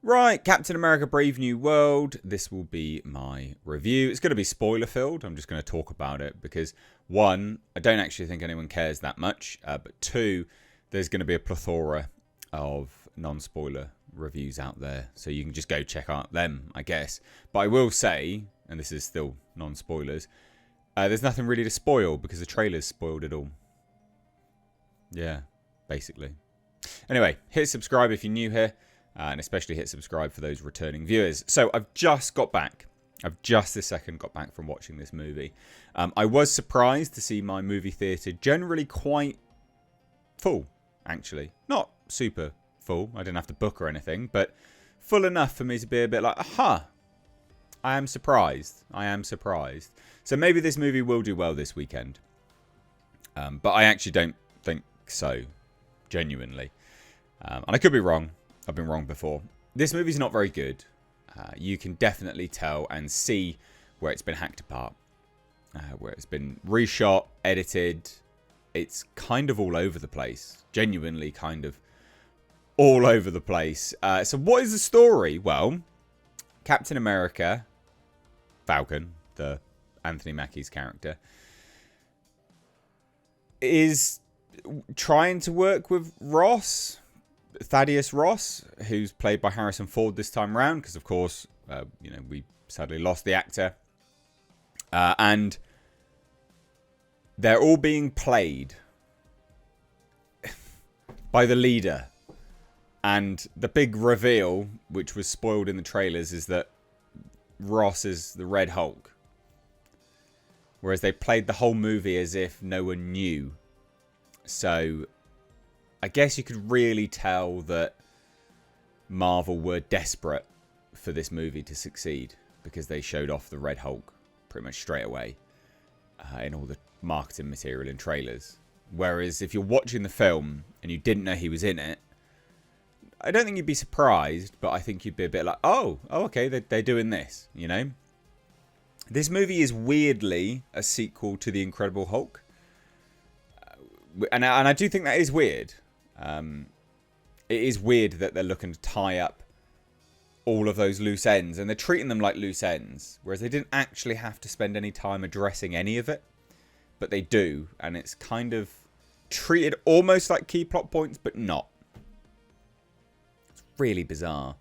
Right, Captain America Brave New World. This will be my review. It's going to be spoiler filled. I'm just going to talk about it because, one, I don't actually think anyone cares that much. But two, there's going to be a plethora of non-spoiler reviews out there. So you can just go check out them, I guess. But I will say, and this is still non-spoilers, there's nothing really to spoil because the trailers spoiled it all. Yeah, basically. Anyway, hit subscribe if you're new here. And especially hit subscribe for those returning viewers. So I've just got back. I've just this second got back from watching this movie. I was surprised to see my movie theatre generally quite full, actually. Not super full. I didn't have to book or anything. But full enough for me to be a bit like, aha, I am surprised. I am surprised. So maybe this movie will do well this weekend. But I actually don't think so, genuinely. And I could be wrong. I've been wrong before. This movie's not very good. You can definitely tell and see where it's been hacked apart. Where it's been reshot, edited. It's kind of all over the place. Genuinely kind of all over the place. So what is the story? Well, Captain America, Falcon, the Anthony Mackie's character, is trying to work with Thaddeus Ross, who's played by Harrison Ford this time around, because of course, we sadly lost the actor. And they're all being played by the leader. And the big reveal, which was spoiled in the trailers, is that Ross is the Red Hulk. Whereas they played the whole movie as if no one knew. So I guess you could really tell that Marvel were desperate for this movie to succeed because they showed off the Red Hulk pretty much straight away in all the marketing material and trailers. Whereas if you're watching the film and you didn't know he was in it, I don't think you'd be surprised, but I think you'd be a bit like, oh okay, they're doing this, you know? This movie is weirdly a sequel to The Incredible Hulk. And I do think that is weird. It is weird that they're looking to tie up all of those loose ends, and they're treating them like loose ends, whereas they didn't actually have to spend any time addressing any of it, but they do, and it's kind of treated almost like key plot points, but not. It's really bizarre.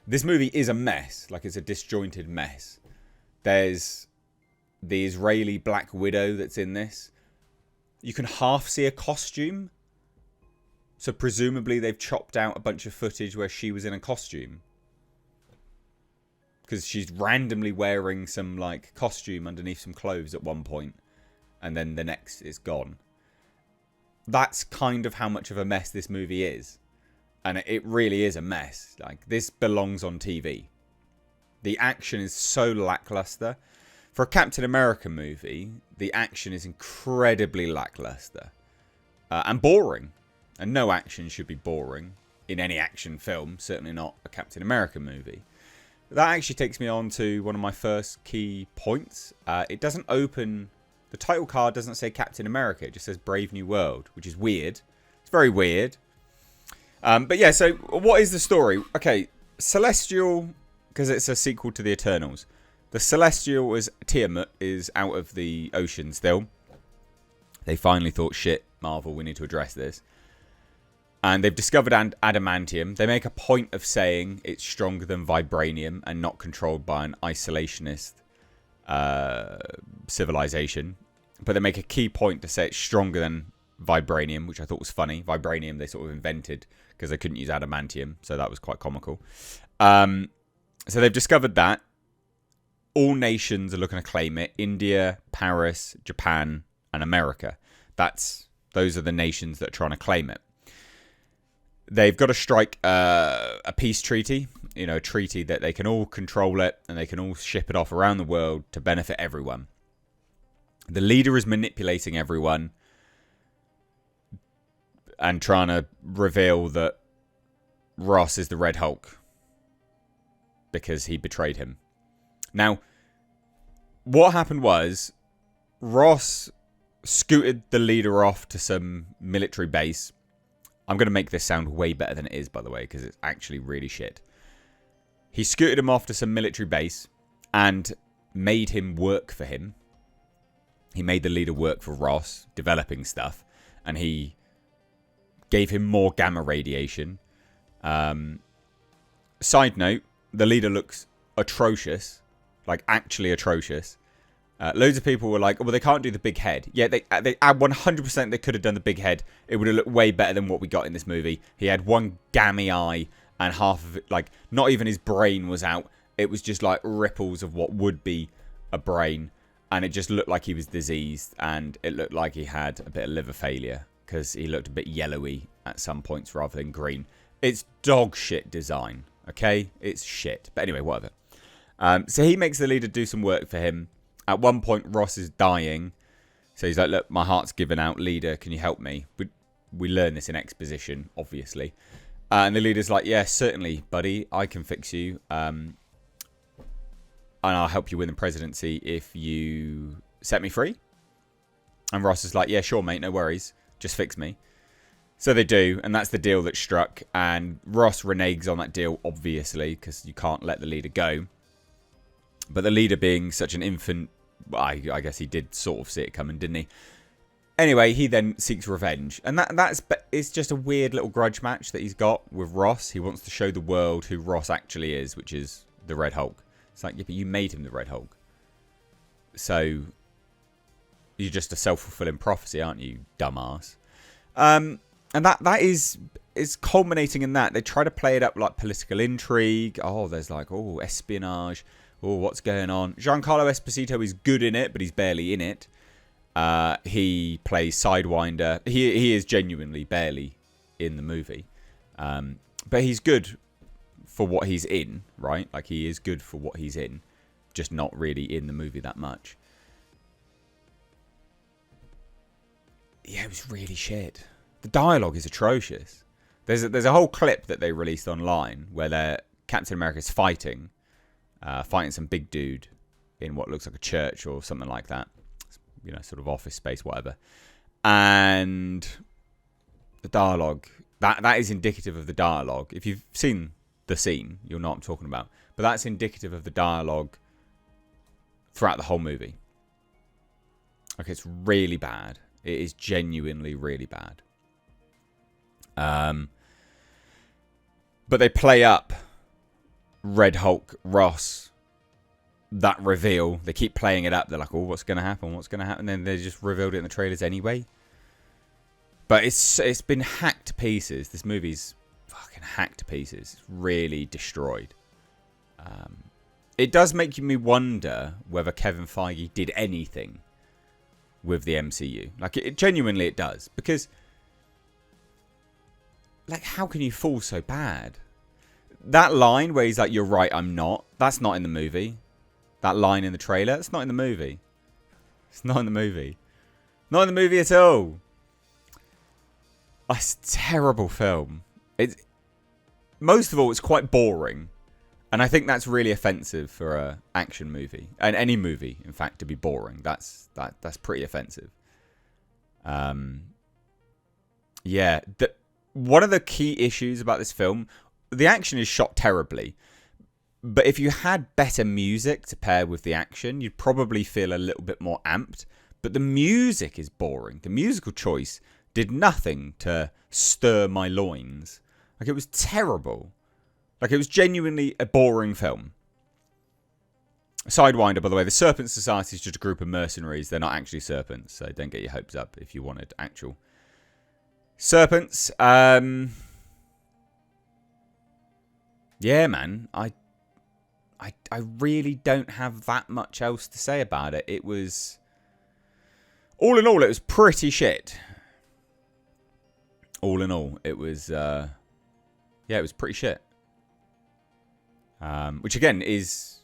This movie is a mess, like it's a disjointed mess. There's the Israeli Black Widow that's in this. You can half see a costume. So presumably they've chopped out a bunch of footage where she was in a costume. Because she's randomly wearing some like costume underneath some clothes at one point. And then the next is gone. That's kind of how much of a mess this movie is. And it really is a mess. Like, this belongs on TV. The action is so lackluster. For a Captain America movie, the action is incredibly lackluster. And boring. And no action should be boring in any action film. Certainly not a Captain America movie. That actually takes me on to one of my first key points. It doesn't open... The title card doesn't say Captain America. It just says Brave New World, which is weird. It's very weird. But yeah, so what is the story? Okay, Celestial, because it's a sequel to the Eternals. The Celestial is Tiamat is out of the ocean still. They finally thought, shit, Marvel, we need to address this. And they've discovered adamantium. They make a point of saying it's stronger than vibranium and not controlled by an isolationist civilization. But they make a key point to say it's stronger than vibranium, which I thought was funny. Vibranium they sort of invented because they couldn't use adamantium. So that was quite comical. So they've discovered that. All nations are looking to claim it. India, Paris, Japan, and America. Those are the nations that are trying to claim it. They've got to strike a peace treaty, a treaty that they can all control it and they can all ship it off around the world to benefit everyone. The leader is manipulating everyone and trying to reveal that Ross is the Red Hulk because he betrayed him. Now, what happened was Ross scooted the leader off to some military base. I'm going to make this sound way better than it is, by the way, because it's actually really shit. He scooted him off to some military base and made him work for him. He made the leader work for Ross, developing stuff, and he gave him more gamma radiation. Side note, the leader looks atrocious, like actually atrocious. Loads of people were like, well, they can't do the big head. Yeah, they 100% they could have done the big head. It would have looked way better than what we got in this movie. He had one gammy eye and half of it, like, not even his brain was out. It was just like ripples of what would be a brain. And it just looked like he was diseased, and it looked like he had a bit of liver failure because he looked a bit yellowy at some points rather than green. It's dog shit design, okay? It's shit. But anyway, whatever. So he makes the leader do some work for him. At one point, Ross is dying. So he's like, look, my heart's given out. Leader, can you help me? We learn this in exposition, obviously. And the leader's like, yeah, certainly, buddy. I can fix you. And I'll help you win the presidency if you set me free. And Ross is like, yeah, sure, mate, no worries. Just fix me. So they do, and that's the deal that's struck. And Ross reneges on that deal, obviously, because you can't let the leader go. But the leader being such an infant, I guess he did sort of see it coming, didn't he? Anyway, he then seeks revenge. And it's just a weird little grudge match that he's got with Ross. He wants to show the world who Ross actually is, which is the Red Hulk. It's like, yeah, but you made him the Red Hulk. So, you're just a self-fulfilling prophecy, aren't you, dumbass? And that is culminating in that. They try to play it up like political intrigue. Oh, there's like, oh, espionage. Oh, what's going on? Giancarlo Esposito is good in it, but he's barely in it. He plays Sidewinder. He is genuinely barely in the movie. But he's good for what he's in, right? Like, he is good for what he's in, just not really in the movie that much. Yeah, it was really shit. The dialogue is atrocious. There's a whole clip that they released online where Captain America's fighting some big dude in what looks like a church or something like that. You know, sort of office space, whatever. And the dialogue, that is indicative of the dialogue. If you've seen the scene, you'll know what I'm talking about. But that's indicative of the dialogue throughout the whole movie. Okay, it's really bad. It is genuinely really bad. But they play up Red Hulk, Ross, that reveal. They keep playing it up. They're like, oh, what's going to happen? What's going to happen? And then they just revealed it in the trailers anyway. But it's been hacked to pieces. This movie's fucking hacked to pieces. It's really destroyed. It does make me wonder whether Kevin Feige did anything with the MCU. Like, it genuinely it does. Because, like, how can you fall so bad? That line where he's like, you're right, I'm not. That's not in the movie. That line in the trailer, it's not in the movie. It's not in the movie. Not in the movie at all. It's a terrible film. Most of all, it's quite boring. And I think that's really offensive for an action movie. And any movie, in fact, to be boring. That's pretty offensive. Yeah. One of the key issues about this film, the action is shot terribly. But if you had better music to pair with the action, you'd probably feel a little bit more amped. But the music is boring. The musical choice did nothing to stir my loins. Like, it was terrible. Like, it was genuinely a boring film. Sidewinder, by the way, the Serpent Society is just a group of mercenaries. They're not actually serpents, so don't get your hopes up if you wanted actual serpents. Yeah, man. I really don't have that much else to say about it. It was... all in all, it was pretty shit. All in all, it was... yeah, it was pretty shit. Which, again, is...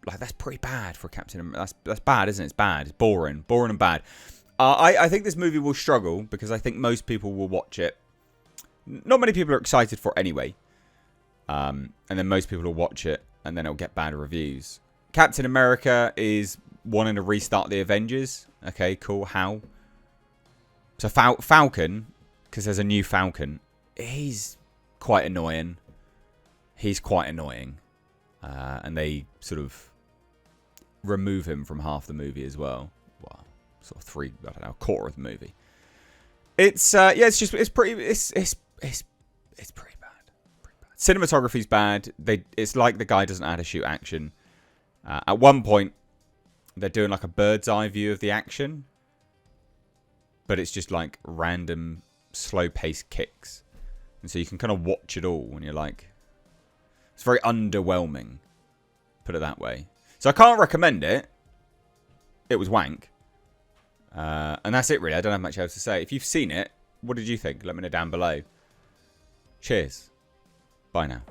like, that's pretty bad for Captain America. That's bad, isn't it? It's bad. It's boring. Boring and bad. I think this movie will struggle because I think most people will watch it. Not many people are excited for it anyway. And then most people will watch it and then it'll get bad reviews. Captain America is wanting to restart the Avengers. Okay, cool. How? So Falcon, because there's a new Falcon, he's quite annoying. he's quite annoying. And they sort of remove him from half the movie as well. Well, sort of a quarter of the movie. It's it's pretty bad. Cinematography's bad. It's like the guy doesn't know how to shoot action. At one point, they're doing like a bird's eye view of the action, but it's just like random slow-paced kicks, and so you can kind of watch it all, and you're like, it's very underwhelming. Put it that way. So I can't recommend it. It was wank. And that's it, really. I don't have much else to say. If you've seen it, what did you think? Let me know down below. Cheers. Bye now.